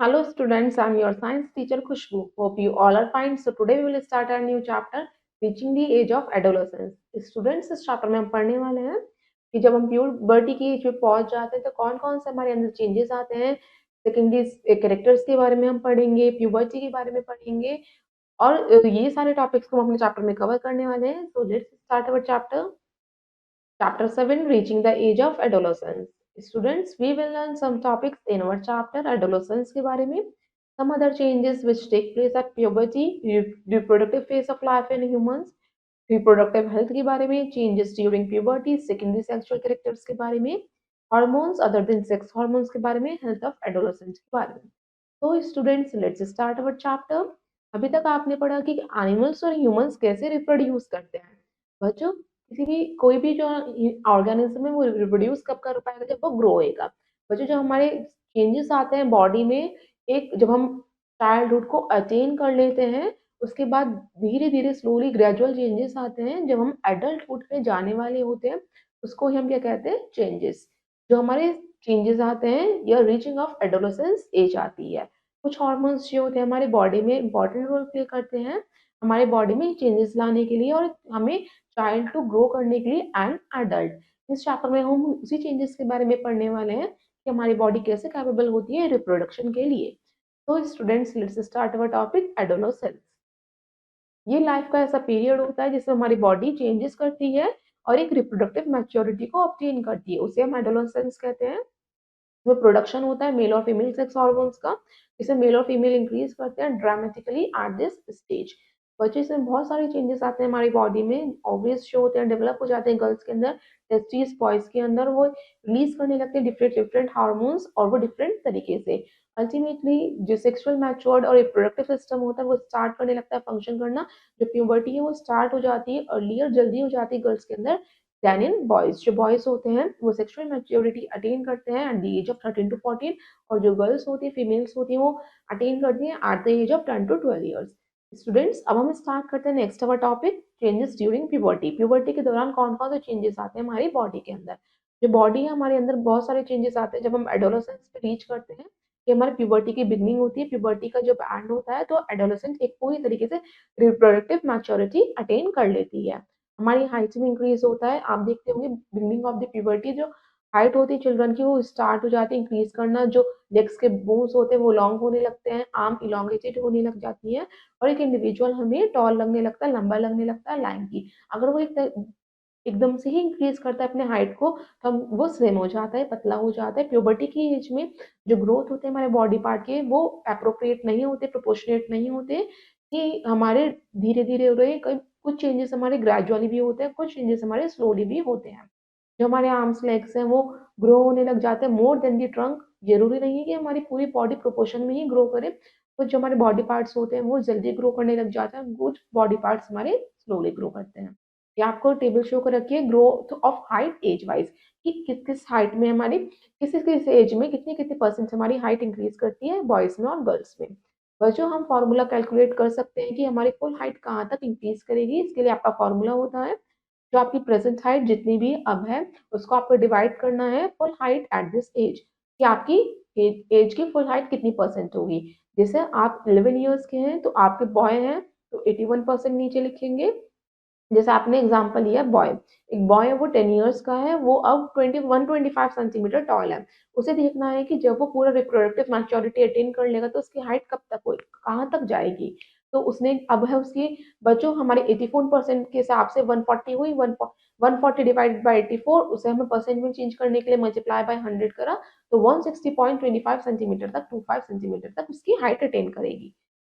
Hello students, I'm your science teacher Khushbu. Hope you all are fine. So today we will start our new chapter, reaching the age of adolescence. Students इस chapter में हम पढ़ने वाले हैं कि जब हम प्यूबर्टी की एज में पहुंच जाते हैं तो कौन कौन से हमारे अंदर चेंजेस आते हैं। सेकेंडरी कैरेक्टर्स के बारे में हम पढ़ेंगे, प्यूबर्टी के बारे में पढ़ेंगे और ये सारे टॉपिक्स को हम अपने चैप्टर में कवर करने वाले हैं। So let's start our chapter. Chapter 7, Reaching the Age of Adolescence. Students, we will learn some topics in our chapter adolescence के बारे में, some other changes which take place at puberty, reproductive phase of life in humans, reproductive health के बारे में, changes during puberty, secondary sexual characters के बारे में, hormones other than sex hormones के बारे में, health of adolescents के बारे में। तो students let's start our chapter. अभी तक आपने पढ़ा कि एनिमल्स और ह्यूमंस कैसे रिप्रोड्यूस करते हैं। बच्चों, किसी भी कोई भी जो ऑर्गेनिज्म है वो रिप्रोड्यूस कब कर पाएगा, जब वो ग्रो होएगा। बच्चों, जब हमारे चेंजेस आते हैं बॉडी में, एक जब हम चाइल्डहुड को अटेन कर लेते हैं, उसके बाद धीरे धीरे स्लोली ग्रेजुअल चेंजेस आते हैं। जब हम एडल्टहुड में जाने वाले होते हैं उसको ही हम क्या कहते हैं, चेंजेस। जो हमारे चेंजेस आते हैं या रीचिंग ऑफ एडोलेसेंस एज आती है। कुछ हार्मोन्स जो होते हैं हमारी बॉडी में इंपॉर्टेंट रोल प्ले करते हैं हमारे बॉडी में चेंजेस लाने के लिए और हमें चाइल्ड टू ग्रो करने के लिए एंड एडल्ट। इस चैप्टर में हम उसी चेंजेस के बारे में पढ़ने वाले हैं कि हमारी बॉडी कैसे कैपेबल होती है रिप्रोडक्शन के लिए। तो students let's start our topic adolescence. ये लाइफ का ऐसा पीरियड होता है जिसमें हमारी बॉडी चेंजेस करती है और एक रिप्रोडक्टिव मैच्योरिटी को ऑब्टेन करती है, उसे हम एडोलेसेंस कहते हैं। में प्रोडक्शन होता है मेल और फीमेल सेक्स हार्मोन्स का, जिसे मेल और फीमेल इंक्रीज करते हैं ड्रामेटिकली एट दिस स्टेज। बच्चे से बहुत सारे चेंजेस आते हैं हमारी बॉडी में, ऑब्वियस शो होते हैं, डेवलप हो जाते हैं गर्ल्स के अंदर, टेस्टिस बॉयज के अंदर, वो रिलीज करने लगते हैं डिफरेंट डिफरेंट हार्मोन्स और वो डिफरेंट तरीके से। अल्टीमेटली जो सेक्सुअल मैच्योर्ड और रिप्रोडक्टिव सिस्टम होता है वो स्टार्ट करने लगता है फंक्शन करना। जो प्यूबर्टी है वो स्टार्ट हो जाती है अर्लियर, जल्दी हो जाती है गर्ल्स के अंदर देन इन बॉयज। जो बॉयज होते हैं वो सेक्सुअल मैच्योरिटी अटेन करते हैं at the age of 13 to 14 और जो गर्ल्स होती है फीमेल्स होती हैं वो अटेन करती हैं at the age of 10 to 12 years. Students, अब हम स्टार्ट करते हैं next our topic, changes during puberty. Puberty के दौरान कौन कौन से चेंजेस आते हैं हमारी बॉडी के अंदर। जो बॉडी है हमारे अंदर बहुत सारे चेंजेस आते हैं जब हम एडोलेसेंस पे रीच करते हैं। ये हमारे प्यूबर्टी की बिगनिंग होती है, प्यूबर्टी का जब एंड होता है तो एडोलेसेंट एक पूरी तरीके से रिप्रोडक्टिव मैच्योरिटी अटेन कर लेती है। हमारी हाइट में इंक्रीज होता है। आप देखते होंगे बिगनिंग ऑफ द प्यूबर्टी जो हाइट होती है चिल्ड्रन की वो स्टार्ट हो जाती है इंक्रीज करना। जो लेग्स के बोन्स होते हैं वो लॉन्ग होने लगते हैं, आर्म इलोंगेटेड होने लग जाती है और एक इंडिविजुअल हमें टॉल लगने लगता है, लंबा लगने लगता है लाइन की। अगर वो एकदम से ही इंक्रीज करता है अपने हाइट को तो हम वो स्लिम हो जाता है, पतला हो जाता है। प्यूबर्टी की एज में जो ग्रोथ होते हैं हमारे बॉडी पार्ट के वो अप्रोप्रिएट नहीं होते, प्रोपोर्शनेट नहीं होते कि हमारे धीरे धीरे हो रहे। कुछ चेंजेस हमारे ग्रेजुअली भी होते हैं, कुछ चेंजेस हमारे स्लोली भी होते हैं। जो हमारे आर्म्स लेग्स हैं वो ग्रो होने लग जाते हैं मोर देन दी ट्रंक। जरूरी नहीं है कि हमारी पूरी बॉडी प्रोपोर्शन में ही ग्रो करे। कुछ जो हमारे बॉडी पार्ट्स होते हैं वो जल्दी ग्रो करने लग जाते हैं, कुछ बॉडी पार्ट्स हमारे स्लोली ग्रो करते हैं। ये आपको टेबल शो कर रखी है growth of height age wise कि किस किस हाइट में हमारी किस किस एज में कितनी कितनी परसेंट हमारी हाइट इंक्रीज करती है बॉयज में और गर्ल्स में। बच्चों, हम फॉर्मूला कैलकुलेट कर सकते हैं कि हमारी फुल हाइट कहाँ तक इंक्रीज करेगी। इसके लिए आपका फॉर्मूला होता है जो आपकी प्रेजेंट हाइट जितनी भी अब है उसको आपको डिवाइड करना है full height at this age कि आपकी एज की फुल हाइट कितनी परसेंट होगी। जैसे आप 11 ईयर्स के हैं तो आपके बॉय हैं तो 81% नीचे लिखेंगे। जैसे आपने एग्जांपल लिया बॉय, एक बॉय है वो 10 इयर्स का है, वो अब 21-25 सेंटीमीटर टॉल है। उसे देखना है कि जब वो पूरा रिप्रोडक्टिव मैच्योरिटी अटेन कर लेगा तो उसकी हाइट कब तक होगी, कहाँ तक जाएगी। तो उसने अब है उसकी बच्चों हमारे 84% के हिसाब से 140 हुई। 140 डिवाइडेड बाई 84 उसे हमें परसेंट में चेंज करने के लिए मल्टीप्लाई बाय 100 करा तो 160.25 सेंटीमीटर तक 25 सेंटीमीटर तक उसकी हाइट अटेन करेगी।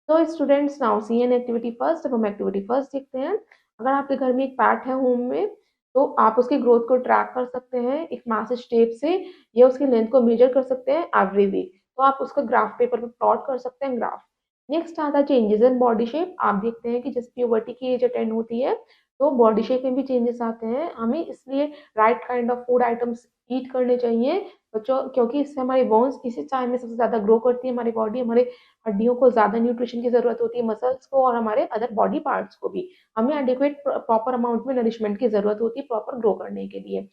तो students now see an activity first. अब हम एक्टिविटी फर्स्ट देखते हैं। अगर आपके घर में एक पैट है होम में तो आप उसकी ग्रोथ को ट्रैक कर सकते हैं एक मैसेज टेप से या उसकी लेंथ को मेजर कर सकते हैं एवरी वीक। तो आप उसका ग्राफ पेपर पर प्लॉट कर सकते हैं ग्राफ। नेक्स्ट आता है चेंजेस इन बॉडी शेप। आप देखते हैं कि जब प्यूबर्टी की एज अटेंड होती है तो बॉडी शेप में भी चेंजेस आते हैं। हमें इसलिए right kind of food items eat करने चाहिए बच्चों, क्योंकि इससे हमारी बोन्स इसी टाइम में सबसे ज्यादा ग्रो करती है। हमारी बॉडी हमारे हड्डियों को ज्यादा न्यूट्रिशन की जरूरत होती है, मसल्स को और हमारे अदर बॉडी पार्ट्स को भी। हमें एडिक्वेट प्रॉपर अमाउंट में नरिशमेंट की जरूरत होती है प्रॉपर ग्रो करने के लिए।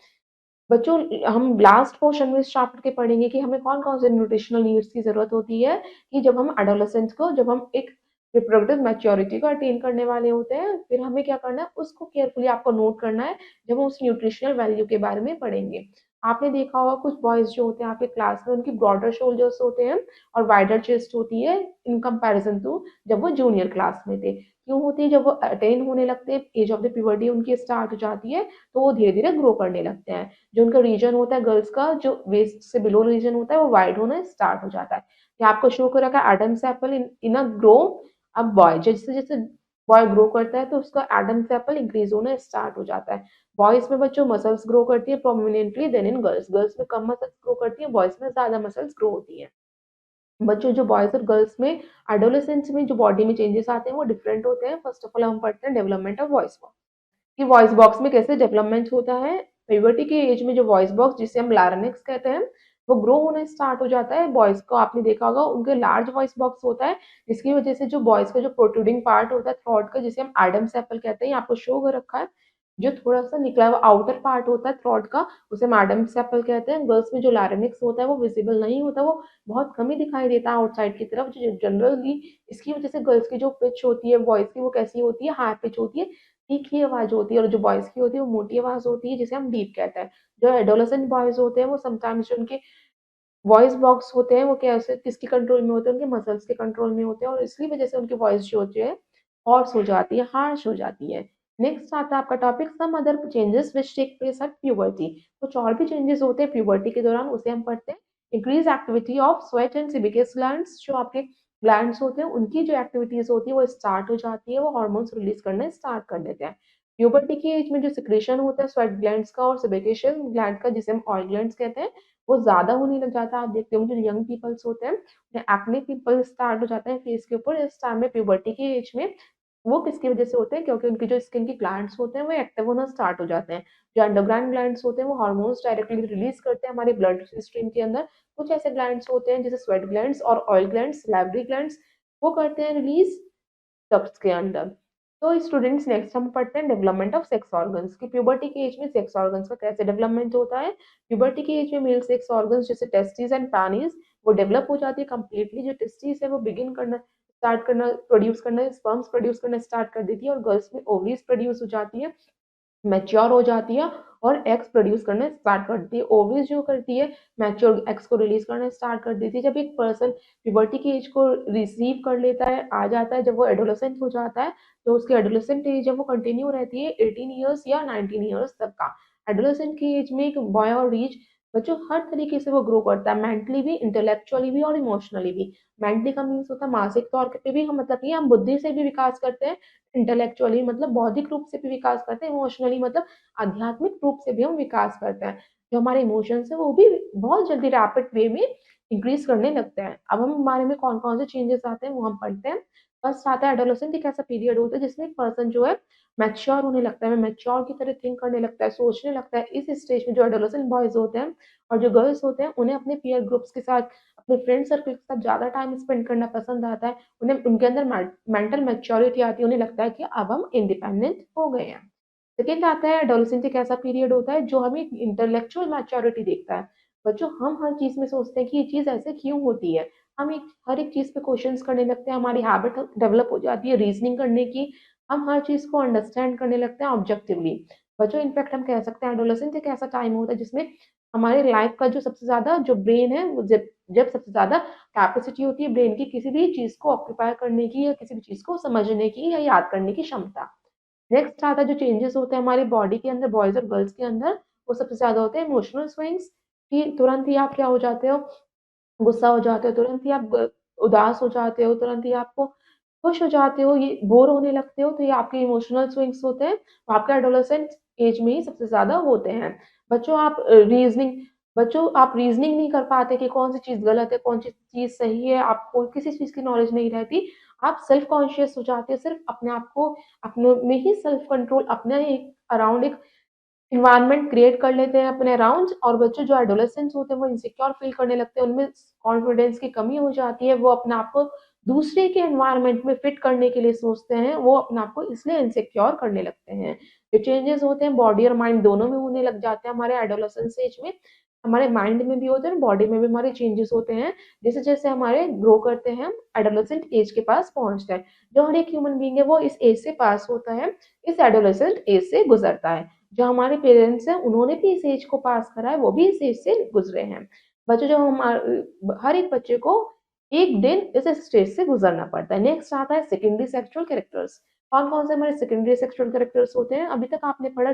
बच्चों हम लास्ट पोर्शन में इस चैप्टर के पढ़ेंगे कि हमें कौन-कौन से न्यूट्रिशनल नीड्स की ज़रूरत होती है कि जब हम एडोलेसेंस को जब हम एक रिप्रोडक्टिव मैच्योरिटी को अटेन करने वाले होते हैं, फिर हमें क्या करना है उसको केयरफुली आपको नोट करना है जब हम उस न्यूट्रिशनल वैल्यू के बारे में पढ़ेंगे। आपने देखा होगा कुछ बॉयज़ जो होते हैं आपके क्लास में उनकी ब्रॉडर शोल्डर्स होते हैं और वाइडर चेस्ट होती है इन कंपैरिज़न टू जब वो जूनियर क्लास में थे। क्यों होती है? जब वो अटेन होने लगते हैं, एज ऑफ द प्यूबर्टी उनकी स्टार्ट हो जाती है, तो वो धीरे-धीरे ग्रो करने लगते हैं। जो उनका रीजन होता है गर्ल्स का जो वेस्ट से बिलो रीजन होता है वो वाइड होना स्टार्ट हो जाता है। ये आपको शो कर रखा है Adam's apple in a grow a boy जैसे-जैसे बॉय ग्रो करता है तो उसका एडम्स एप्पल इंक्रीज होना स्टार्ट हो जाता है। बॉयज़ में बच्चों मसल्स ग्रो करती है prominently then in girls. Girls में कम मसल्स ग्रो करती है, बॉयज़ में ज़्यादा मसल्स ग्रो होती है। बच्चों जो बॉयज़ और गर्ल्स में एडोलेसेंस में जो बॉडी में चेंजेस आते हैं वो डिफरेंट होते हैं। फर्स्ट ऑफ ऑल हम पढ़ते हैं डेवलपमेंट ऑफ वॉइस बॉक्स कि वॉइस बॉक्स में कैसे डेवलपमेंट होता है। प्यूबर्टी की एज में जो वॉइस बॉक्स जिसे हम लारिंक्स कहते हैं वो ग्रो होना स्टार्ट हो जाता है। बॉयज़ को आपने देखा होगा उनके लार्ज वॉइस बॉक्स होता है जिसकी वजह से जो बॉयज़ का जो प्रोट्रूडिंग पार्ट होता है थ्रोट का जिसे हम एडम्स एप्पल कहते हैं, ये आपको शो हो रखा है। जो थोड़ा-सा निकला हुआ आउटर पार्ट होता है थ्रोट का उसे हम एडम्स एप्पल कहते हैं। गर्ल्स में जो लारिंक्स होता है वो विजिबल नहीं होता, वो बहुत कम ही दिखाई देता है आउटसाइड की तरफ। जो जनरली इसकी वजह से गर्ल्स की जो पिच होती है बॉयज़ की वो कैसी होती है हाई पिच होती है, तीखी आवाज़ होती है और जो बॉयज़ की होती है वो मोटी आवाज़ होती है जिसे हम डीप कहते हैं। जो एडोलेसेंट बॉयज़ होते हैं वो समटाइम्स जो उनके वॉइस बॉक्स होते हैं वो कैसे किसके कंट्रोल में होते हैं? उनके मसल्स के कंट्रोल में होते हैं और इसी वजह से उनकी वॉइस जो होती है हॉर्स हो जाती है, हार्श हो जाती है। नेक्स्ट आता है आपका topic some other changes which take place at puberty. कुछ और भी चेंजेस होते हैं प्यूबर्टी के दौरान उसे हम पढ़ते हैं। Increase activity of sweat and sebaceous glands जो आपके ग्लैंड्स होते हैं उनकी जो एक्टिविटीज़ होती है वो स्टार्ट हो जाती है, वो हार्मोन्स रिलीज़ करना स्टार्ट कर देते हैं। प्यूबर्टी की एज में जो सिक्रेशन होता है स्वेट ग्लैंड्स का और सेबेसियस ग्लैंड का जिसे हम ऑयल ग्लैंड्स कहते हैं वो ज़्यादा होने लग जाता है। आप देखते होंगे जो यंग पीपल्स होते हैं, एक्ने पिंपल्स स्टार्ट हो जाते हैं फेस के ऊपर इस टाइम में प्यूबर्टी की एज में। वो किसकी वजह से होते हैं? क्योंकि उनकी जो स्किन के ग्लैंड्स होते हैं वो एक्टिव होना स्टार्ट हो जाते हैं। जो अंडरग्राउंड ग्लैंड्स होते हैं वो हार्मोन्स डायरेक्टली रिलीज़ करते हैं हमारे ब्लड स्ट्रीम के अंदर। कुछ ऐसे ग्लैंड्स होते हैं जैसे स्वेट ग्लैंड्स और ऑयल ग्लैंड्स, सैलिवरी ग्लैंड्स, वो करते हैं रिलीज़ डक्ट्स के अंदर। तो स्टूडेंट्स नेक्स्ट हम पढ़ते हैं डेवलपमेंट ऑफ सेक्स ऑर्गन्स कि प्यूबर्टी की एज में सेक्स ऑर्गन्स का कैसे डेवलपमेंट होता है। प्यूबर्टी की एज में मेल सेक्स ऑर्गन्स जैसे टेस्टिस एंड पैनिस वो डेवलप हो जाती है कंप्लीटली। जो टेस्टिस है वो बिगिन करना स्टार्ट करना प्रोड्यूस करना स्पर्म्स प्रोड्यूस करना स्टार्ट कर देती है और गर्ल्स में ओवरीज प्रोड्यूस हो जाती है, मैच्योर हो जाती है और एग्स प्रोड्यूस करना स्टार्ट कर देती है। ओवरीज जो करती है मैच्योर एग्स को रिलीज करना स्टार्ट कर देती है। जब एक पर्सन प्यूबर्टी की एज को रिसीव कर लेता है आ जाता है, जब वो एडोलेसेंट हो जाता है तो उसकी एडोलेसेंट एज जब वो कंटिन्यू रहती है 18 ईयर्स या 19 ईयर्स तक का। एडोलेसेंट की एज में एक बॉय और रीच बच्चों हर तरीके से वो ग्रो करता है, मेंटली भी, इंटेलेक्चुअली भी और इमोशनली भी। मेंटली का मीन्स होता है मानसिक तौर पे भी हम मतलब कि हम बुद्धि से भी विकास करते हैं, इंटेलेक्चुअली मतलब बौद्धिक रूप से भी विकास करते हैं, इमोशनली मतलब आध्यात्मिक रूप से भी हम विकास करते हैं। जो हमारे इमोशंस हैं वो भी बहुत जल्दी रैपिड वे में इंक्रीज़ करने लगते हैं। अब हम हमारे में कौन-कौन से चेंजेस आते हैं वो हम पढ़ते हैं। फर्स्ट आता है एडोलेसेंट एक ऐसा पीरियड होता है जिसमें एक पर्सन जो है मैच्योर होने लगता है, मैच्योर की तरह थिंक करने लगता है, सोचने लगता है। इस स्टेज में जो एडोलेसेंट बॉयज़ होते हैं और जो गर्ल्स होते हैं उन्हें अपने पीयर ग्रुप्स के साथ, अपने फ्रेंड सर्कल के साथ ज़्यादा टाइम स्पेंड करना पसंद आता है। उन्हें उनके अंदर मेंटल मैच्योरिटी आती है, उन्हें लगता है कि अब हम इंडिपेंडेंट हो गए हैं। सेकंड आता है एडोलेसेंस एक ऐसा पीरियड होता है जो हमें इंटेलेक्चुअल मैच्योरिटी देखता है। बच्चों हम हर चीज़ में सोचते हैं कि ये चीज़ ऐसे क्यों होती है? हम एक हर एक चीज़ पे क्वेश्चन्स करने लगते हैं, हमारी हैबिट डेवलप हो जाती है रीज़निंग करने की। हम हर चीज़ को अंडरस्टैंड करने लगते हैं ऑब्जेक्टिवली। बच्चों इनफैक्ट हम कह सकते हैं एडोलेसेंस एक ऐसा टाइम होता है जिसमें हमारी लाइफ का जो सबसे ज़्यादा जो ब्रेन है वो जब जब सबसे ज़्यादा कैपेसिटी होती है ब्रेन की किसी भी चीज़ को ऑक्यूपाई करने की या किसी भी चीज़ को समझने की या याद करने की क्षमता। नेक्स्ट आता है जो चेंजेस होते हैं हमारी बॉडी के अंदर बॉयज़ और गर्ल्स के अंदर, वो सबसे ज़्यादा होते हैं इमोशनल स्विंग्स कि तुरंत ही आप क्या हो जाते हो, गुस्सा हो जाते हो, तुरंत ही आप उदास हो जाते हो, तुरंत ही आपको खुश हो जाते हो, ये बोर होने लगते हो, तो ये आपके इमोशनल स्विंग्स होते हैं। वो आपके एडोलेसेंट एज में ही सबसे ज़्यादा होते हैं। बच्चों आप रीज़निंग बच्चों आप रीज़निंग नहीं कर पाते कि कौन-सी चीज़ गलत है, कौन-सी चीज़ सही है, आपको किसी चीज़ की नॉलेज नहीं रहती। आप सेल्फ कॉन्शियस हो जाते हो, सिर्फ़ अपने आप को अपने में ही सेल्फ कंट्रोल अपने एक अराउंड एक एनवायरनमेंट क्रिएट कर लेते हैं अपने अराउंड और बच्चे जो एडोलेसेंट्स होते हैं वो इनसिक्योर फील करने लगते हैं, उनमें कॉन्फिडेंस की कमी हो जाती है, वो अपने आप को दूसरे के एनवायरनमेंट में फिट करने के लिए सोचते हैं, वो अपने आप को इसलिए इनसिक्योर करने लगते हैं। जो चेंजेस होते हैं बॉडी और माइंड दोनों में होने लग जाते हैं हमारे एडोलेसेंस एज में। हमारे माइंड में भी होते हैं, बॉडी में भी हमारे चेंजेस होते हैं जैसे जैसे हमारे ग्रो करते हैं, एडोलेसेंट एज के पास पहुंचते हैं। जो हर एक ह्यूमन बीइंग है वो इस एज से पास होता है, इस एडोलेसेंट एज से गुजरता है। जो हमारे पेरेंट्स हैं उन्होंने भी इस एज को पास करा है, वो भी इस एज से गुजरे हैं। बच्चों जो हर एक बच्चे को एक दिन इस स्टेज से गुजरना पड़ता है। नेक्स्ट आता है सेकेंडरी सेक्सुअल कैरेक्टर्स। कौन कौन से हमारे सेकेंडरी सेक्सुअल कैरेक्टर्स होते हैं? अभी तक आपने पढ़ा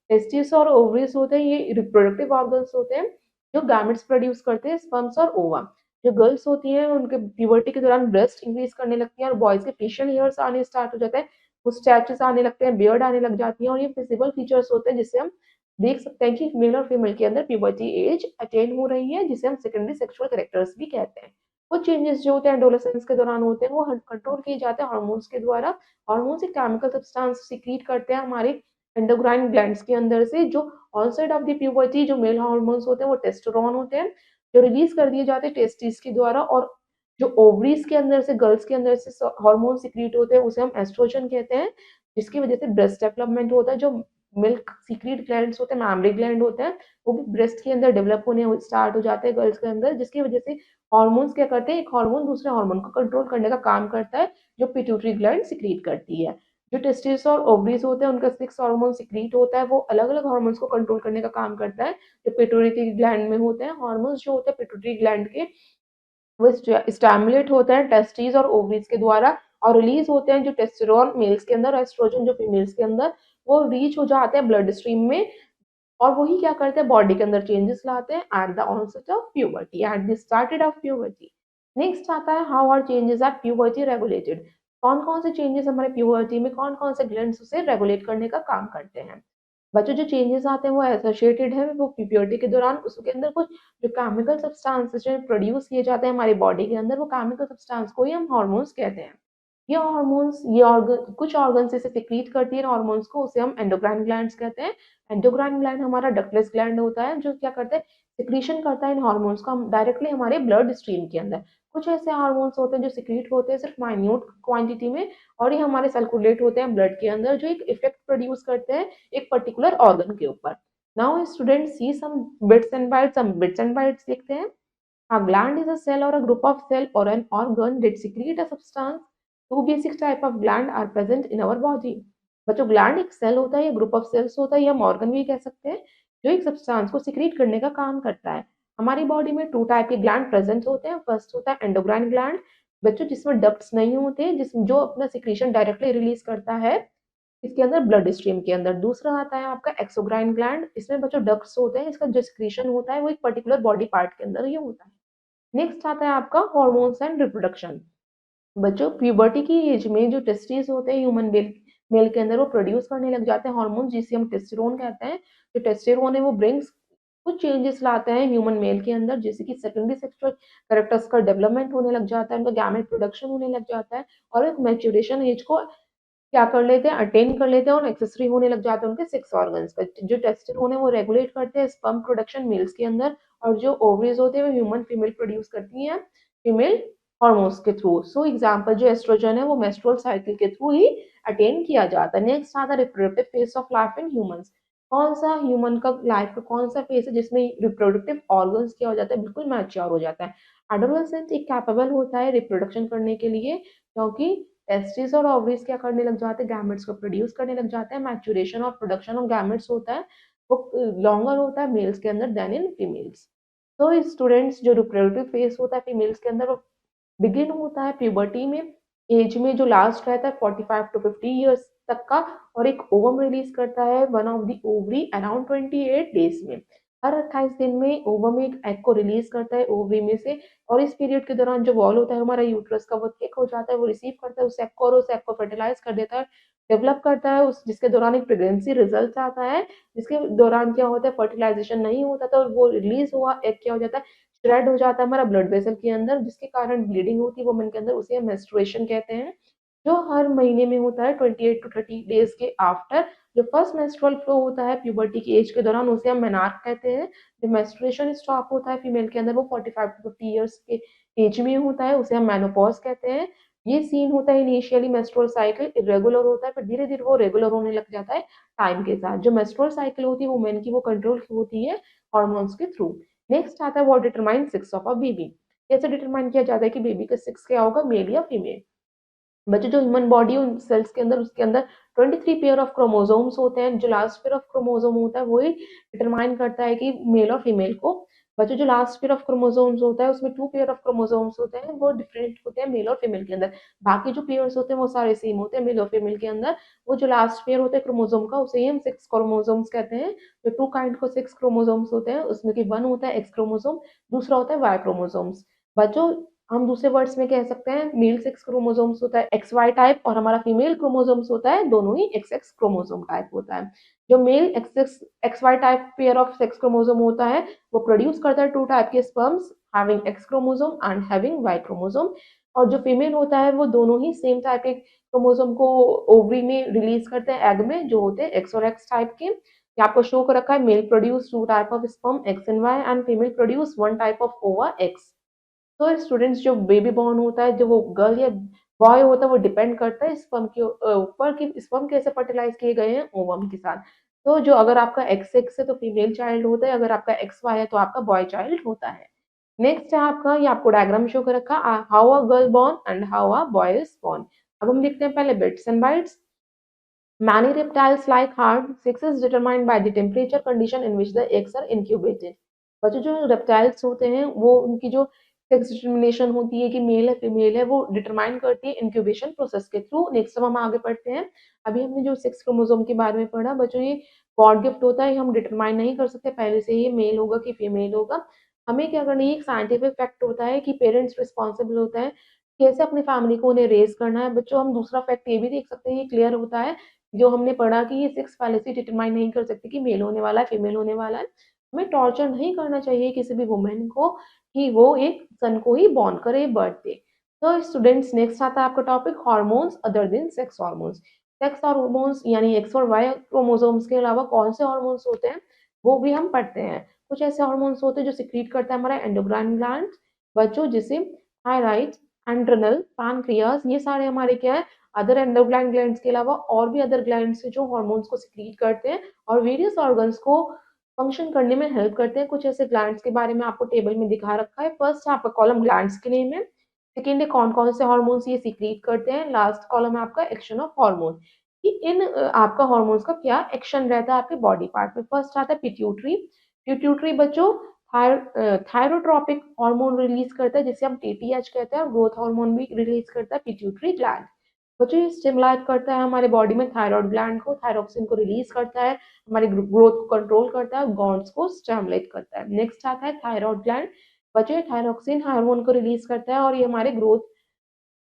टेस्टिस और ओवरीज होते हैं, ये रिप्रोडक्टिव ऑर्गन्स होते हैं जो गैमेट्स प्रोड्यूस करते हैं, स्पर्म्स और ओवा। जो गर्ल्स होती हैं उनके प्यूबर्टी के दौरान ब्रेस्ट इंक्रीज करने लगती है और बॉयज के फेशियल हेयर्स आने स्टार्ट हो जाते हैं, मुस्टैचेस आने लगते हैं, बियर्ड आने लग जाती है और ये फिजिबल फीचर्स होते हैं जिससे हम देख सकते हैं कि मेल और फीमेल के अंदर प्यूबर्टी एज अटेन हो रही है, जिसे हम सेकेंडरी सेक्सुअल कैरेक्टर्स भी कहते हैं। कुछ चेंजेस जो होते हैं एडोलेसेंस के दौरान होते हैं वो कंट्रोल किए जाते हैं हार्मोन्स के द्वारा। हार्मोन्स एक केमिकल सब्सटेंस सीक्रेट करते हैं हमारे एंडोक्राइन ग्लैंड्स के अंदर से। जो ऑनसेट ऑफ द प्यूबर्टी जो मेल हार्मोन्स होते हैं वो टेस्टोस्टेरोन होते हैं, जो रिलीज कर दिए जाते हैं टेस्टिस के द्वारा। और जो ओवरीज के अंदर से गर्ल्स के अंदर से हार्मोन सीक्रेट होते हैं उसे हम एस्ट्रोजन कहते हैं, जिसकी वजह से ब्रेस्ट डेवलपमेंट होता है। जो मिल्क सीक्रेट ग्लैंड्स होते हैं, मैमरी ग्लैंड होते हैं, वो भी ब्रेस्ट के अंदर डेवलप होने स्टार्ट हो जाते हैं गर्ल्स के अंदर, जिसकी वजह से हार्मोन्स क्या करते हैं, एक हार्मोन दूसरे हार्मोन को कंट्रोल करने का काम करता है, जो पिट्यूटरी ग्लैंड सीक्रेट करती है। जो टेस्टिस और ओवरीज होते हैं उनका 6 हार्मोन सीक्रेट होता है, वो अलग अलग हार्मोन्स को कंट्रोल करने का काम करता है। जो पिट्यूटरी ग्लैंड में होते हैं हार्मोन्स जो होते हैं पिट्यूटरी ग्लैंड के, वो स्टिमुलेट होते हैं टेस्टिस और ओवरीज के द्वारा और रिलीज होते हैं। जो टेस्टोस्टेरोन मेल्स के अंदर, एस्ट्रोजन जो फीमेल्स के अंदर, वो रीच हो जाते हैं ब्लड स्ट्रीम में और वही क्या करते हैं बॉडी के अंदर चेंजेस लाते हैं at the onset of puberty, at the started of puberty. Next आता है how are changes at puberty regulated. कौन कौन से चेंजेस हमारे प्यूबर्टी में कौन कौन से ग्लैंड्स उसे रेगुलेट करने का काम करते हैं? बच्चों जो चेंजेस आते हैं वो एसोसिएटेड है वो प्यूबर्टी के दौरान उसके अंदर कुछ जो केमिकल सब्सटेंसेस जो प्रोड्यूस किए जाते हैं हमारी बॉडी के अंदर, वो केमिकल सब्सटेंस को ही हम हार्मोन्स कहते हैं। ये हार्मोन्स ये ऑर्गन कुछ ऑर्गन से सिक्रीट करती है हार्मोन्स को, उसे हम एंडोक्राइन ग्लैंड्स कहते हैं। एंडोक्राइन ग्लैंड हमारा डक्टलेस ग्लैंड होता है जो क्या करता है, सिक्रीशन करता है इन हार्मोन्स का डायरेक्टली हमारे ब्लड स्ट्रीम के अंदर। कुछ ऐसे हार्मोन्स होते हैं जो सिक्रीट होते हैं सिर्फ माइन्यूट क्वांटिटी में और ये हमारे सर्कुलेट होते हैं ब्लड के अंदर, जो एक इफेक्ट प्रोड्यूस करते हैं एक पर्टिकुलर ऑर्गन के ऊपर। Now students see some bits and bytes देखते हैं। A gland is a cell or a group of cell or an organ that secrete a substance. Two basic type of gland are present in our body. बच्चों gland एक cell होता है या group of sales होता है या हम organ भी कह सकते हैं, जो एक सब्सटेंस को सिक्रीट करने का काम करता है। हमारी बॉडी में 2 टाइप के ग्लैंड प्रेजेंट होते हैं। फर्स्ट होता है एंडोक्राइन ग्लैंड बच्चों, जिसमें डक्ट्स नहीं होते, जिसमें जो अपना सिक्रीशन डायरेक्टली रिलीज करता है इसके अंदर ब्लड स्ट्रीम के अंदर। दूसरा आता है आपका एक्सोक्राइन ग्लैंड, इसमें बच्चों डक्ट्स होते हैं, इसका जो सिक्रीशन होता है वो एक पर्टिकुलर बॉडी पार्ट के अंदर ये होता है। नेक्स्ट आता है आपका हार्मोन्स एंड रिप्रोडक्शन। बच्चों प्यूबर्टी की एज में जो टेस्टिस होते हैं ह्यूमन मेल के अंदर वो प्रोड्यूस करने लग जाते हैं हार्मोन, जिसे हम टेस्टोस्टेरोन कहते हैं। जो टेस्टोस्टेरोन है वो ब्रिंग्स कुछ चेंजेस लाते हैं ह्यूमन मेल के अंदर, जैसे कि सेकेंडरी सेक्सुअल कैरेक्टर्स का डेवलपमेंट होने लग जाता है, उनका गैमेट प्रोडक्शन होने लग जाता है और एक मैच्योरेशन एज को क्या कर लेते हैं, अटेन कर लेते हैं और एक्सेसरी होने लग जाते हैं उनके 6 ऑर्गन्स का। जो टेस्टोस्टेरोन है वो रेगुलेट करते हैं स्पर्म प्रोडक्शन मेल्स के अंदर और जो ओवरीज होते हैं वो ह्यूमन फीमेल प्रोड्यूस करती हैं फीमेल हार्मोन्स के थ्रू। सो एग्जांपल जो एस्ट्रोजन है वो मेंस्ट्रुअल साइकिल के थ्रू ही अटेन किया जाता है। नेक्स्ट आता है reproductive phase of life in humans. कौन सा ह्यूमन का लाइफ का कौन सा फेज है जिसमें रिप्रोडक्टिव ऑर्गन्स क्या हो जाता है, बिल्कुल मैच्योर हो जाता है। एडोलेसेंस एक कैपेबल होता है रिप्रोडक्शन करने के लिए, क्योंकि टेस्टिस और ओवरीज क्या करने लग जाते हैं, गैमेट्स को प्रोड्यूस करने लग जाते हैं। मैच्योरेशन और प्रोडक्शन ऑफ गैमेट्स होता है वो लॉन्गर होता है मेल्स के अंदर देन इन फीमेल्स। तो स्टूडेंट्स जो रिप्रोडक्टिव फेज होता है फीमेल्स के अंदर वो बिगिन होता है प्यूबर्टी में, एज में जो लास्ट रहता है 45 टू 50 ईयर्स तक का, और एक ओवम रिलीज करता है one of the ovary around 28 days में। हर 28 दिन में ओवम एक एग को रिलीज करता है ओवरी में से, और इस पीरियड के दौरान जो वॉल होता है हमारा यूट्रस का वो थिक हो जाता है, वो रिसीव करता है उस एग को और उस एग को फर्टिलाइज कर देता है, डेवलप करता है उस, जिसके दौरान एक प्रेगनेंसी रिजल्ट आता है, जिसके दौरान क्या होता है फर्टिलाइजेशन नहीं होता था और वो रिलीज हुआ एग क्या हो जाता है, श्रेड हो जाता है हमारा ब्लड वेसल के अंदर, जिसके कारण ब्लीडिंग होती है वुमन के अंदर, उसे हम मेंस्ट्रुएशन कहते हैं, जो हर महीने में होता है 28 टू 30 डेज के आफ्टर। जो फर्स्ट मेंस्ट्रुअल फ्लो होता है प्यूबर्टी की एज के दौरान उसे हम मेनार्क कहते हैं। जो मेंस्ट्रुएशन स्टॉप होता है फीमेल के अंदर वो 45 टू 50 ईयर्स के एज में होता है, उसे हम मेनोपॉज कहते हैं। ये सीन होता है इनिशियली मेंस्ट्रुअल साइकिल इरेगुलर होता है, फिर धीरे-धीरे वो रेगुलर होने लग जाता है टाइम के साथ। जो मेंस्ट्रुअल साइकिल होती है वुमेन की, वो कंट्रोल होती है हार्मोन्स के थ्रू। नेक्स्ट आता है what determine sex of a baby. कैसे डिटरमाइन किया जाता है कि बेबी का सेक्स क्या होगा, मेल या फीमेल। बच्चे जो ह्यूमन बॉडी उन सेल्स के अंदर, उसके अंदर 23 पेयर ऑफ क्रोमोसोम्स होते हैं। जो लास्ट पेयर ऑफ क्रोमोसोम होता है वही डिटरमाइन करता है कि मेल और फीमेल को। बच्चे जो लास्ट पेयर ऑफ क्रोमोसोम्स होता है उसमें 2 पेयर ऑफ क्रोमोसोम्स होते हैं, वो डिफरेंट होते हैं मेल और फीमेल के अंदर। बाकी जो पेयर्स होते हैं वो सारे सेम होते हैं मेल और फीमेल के अंदर। वो जो लास्ट पेयर होता है क्रोमोसोम का उसे ही हम सेक्स क्रोमोसोम्स कहते हैं। जो 2 काइंड को सेक्स क्रोमोसोम्स होते हैं उसमें कि वन होता है एक्स क्रोमोसोम, दूसरा होता है वाई क्रोमोसोम्स। बच्चों हम दूसरे वर्ड्स में कह सकते हैं मेल सेक्स क्रोमोसोम्स होता है एक्स वाई टाइप, और हमारा फीमेल क्रोमोसोम्स होता है दोनों ही एक्स एक्स क्रोमोसोम टाइप होता है। जो male X Y type pair of sex chromosome होता है वो प्रोड्यूस करता है 2 टाइप के sperms, having X chromosome and having Y chromosome. और जो फीमेल होता है वो दोनों ही सेम टाइप के क्रोमोसोम को ओवरी में रिलीज करते हैं, एग में, जो होते हैं एक्स और एक्स टाइप के। ये आपको शो कर रखा है, male produce 2 type of sperm X and Y, and female produce 1 type of ova X. तो स्टूडेंट्स जो बेबी बॉर्न होता है, जो वो गर्ल या बॉय होता है, वो डिपेंड करता है स्पर्म के ऊपर कि स्पर्म कैसे फर्टिलाइज किए गए हैं ओवम के साथ। तो जो अगर आपका एक्स एक्स है तो फीमेल चाइल्ड होता है, अगर आपका एक्स वाई है तो आपका बॉय चाइल्ड होता है। नेक्स्ट है आपका, ये आपको डायग्राम शो कर रखा, how a girl born and how a boy is born. अब हम देखते हैं पहले bits and bytes. Many reptiles like hard sex is determined by the temperature condition in which the eggs are incubated. बच्चों जो reptiles होते हैं वो उनकी जो सेक्स डिटर्मिनेशन होती है कि मेल है फीमेल है, वो डिटरमाइन करती है इंक्यूबेशन प्रोसेस के थ्रू। नेक्स्ट अब हम आगे पढ़ते हैं। अभी हमने जो सेक्स क्रोमोसोम के बारे में पढ़ा बच्चों, ये गॉड गिफ्ट होता है, हम डिटरमाइन नहीं कर सकते पहले से ये मेल होगा कि फीमेल होगा। हमें क्या करना है, एक साइंटिफिक फैक्ट होता है कि पेरेंट्स रिस्पॉन्सिबल होता है कैसे अपनी फैमिली को उन्हें रेज करना है। बच्चों हम दूसरा फैक्ट ये भी देख सकते हैं, ये क्लियर होता है जो हमने पढ़ा कि ये सेक्स पहले डिटरमाइन नहीं कर सकती कि मेल होने वाला है फीमेल होने वाला है। हमें टॉर्चर नहीं करना चाहिए किसी भी वुमेन को कि वो एक सन को ही बॉर्न करे बर्थ डे। तो स्टूडेंट्स नेक्स्ट आता है आपका topic hormones other than sex hormones. Sex hormones यानी एक्स और वाई क्रोमोसोम्स के अलावा कौन से हार्मोन्स होते हैं वो भी हम पढ़ते हैं। कुछ ऐसे हार्मोन्स होते हैं जो सिक्रीट करता है हमारा एंडोक्राइन ग्लैंड बच्चों, जिसे थायराइड, एंड्रेनल, पैनक्रियाज, ये सारे हमारे क्या है अदर एंडोक्राइन ग्लैंड्स के अलावा और भी अदर ग्लैंड्स जो हार्मोन्स को सिक्रीट करते हैं और वेरियस ऑर्गन्स को फंक्शन करने में हेल्प करते हैं। कुछ ऐसे ग्लैंड्स के बारे में आपको टेबल में दिखा रखा है। फर्स्ट आपका कॉलम ग्लैंड्स के नेम है, सेकेंड है कौन कौन से हार्मोन्स ये सिक्रीट करते हैं, लास्ट कॉलम है आपका एक्शन ऑफ हार्मोन कि इन आपका हार्मोन्स का क्या एक्शन रहता है आपके बॉडी पार्ट में। फर्स्ट आता है पिट्यूटरी। पिट्यूटरी बच्चों थायरोट्रोपिक हार्मोन रिलीज करता है जिसे हम टीटीएच कहते हैं, और ग्रोथ हार्मोन भी रिलीज करता है पिट्यूटरी ग्लैंड। बच्चों ये स्टिमुलेट करता है हमारे बॉडी में थायराइड ग्लैंड को, थायरोक्सिन को रिलीज करता है, हमारी ग्रोथ को कंट्रोल करता है, गॉन्ड्स को स्टिमुलेट करता है। नेक्स्ट आता है थायराइड ग्लैंड। बच्चों ये थायरोक्सिन हार्मोन को रिलीज करता है और ये हमारे ग्रोथ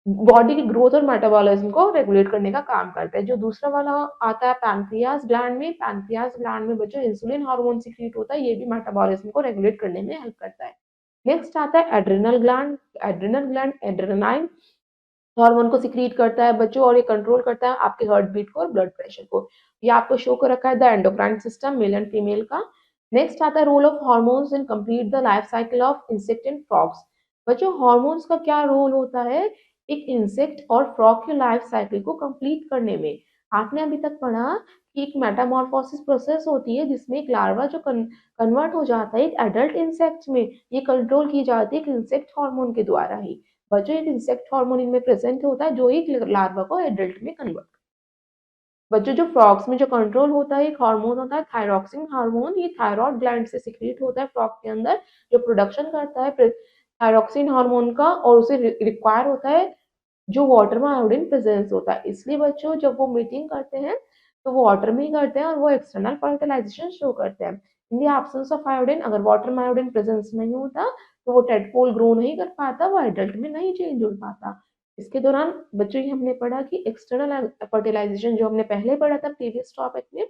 बॉडी की ग्रोथ और मेटाबॉलिज्म को रेगुलेट करने का काम करता है। जो दूसरा वाला आता है पैनक्रियाज ग्लैंड में, पैनक्रियाज ग्लैंड में बच्चों इंसुलिन हार्मोन सिक्रीट होता है, ये भी मेटाबॉलिज्म को रेगुलेट करने में हेल्प करता है। नेक्स्ट आता है adrenal gland. Adrenal gland adrenaline hormone को सिक्रीट करता है बच्चों, और ये कंट्रोल करता है आपके हार्ट बीट को और ब्लड प्रेशर को। ये आपको शो कर रखा है the endocrine system male and female का। नेक्स्ट आता है role of hormones in complete the life cycle of insect and frogs. बच्चों हार्मोन्स का क्या रोल होता है एक इंसेक्ट और फ्रॉग की लाइफ साइकिल को कंप्लीट करने में। आपने अभी तक पढ़ा कि एक मेटामॉर्फोसिस प्रोसेस होती है जिसमें एक लार्वा जो कन्वर्ट हो जाता है एक एडल्ट इंसेक्ट में, ये कंट्रोल की जाती है एक इंसेक्ट हार्मोन के द्वारा ही। बच्चों एक इंसेक्ट हार्मोन इनमें प्रेजेंट होता है जो एक लार्वा को एडल्ट में कन्वर्ट। बच्चों जो फ्रॉग्स में जो कंट्रोल होता है एक हार्मोन होता है थायरॉक्सिन हार्मोन, ये थायरॉयड ग्लैंड से सिक्रीट होता है फ्रॉग के अंदर, जो प्रोडक्शन करता है थायरॉक्सिन हार्मोन का, और उसे रिक्वायर होता है जो वाटर में आयोडीन प्रेजेंस होता है। इसलिए बच्चों जब वो मीटिंग करते हैं तो वो वाटर में ही करते हैं और वो एक्सटर्नल फर्टिलाइजेशन शो करते हैं। In the absence of iodine, अगर वाटर में आयोडीन प्रेजेंस नहीं होता तो वो टेडपोल ग्रो नहीं कर पाता, वो एडल्ट में नहीं चेंज हो पाता। इसके दौरान बच्चों ये हमने पढ़ा कि एक्सटर्नल फर्टिलाइजेशन जो हमने पहले पढ़ा था प्रीवियस टॉपिक में,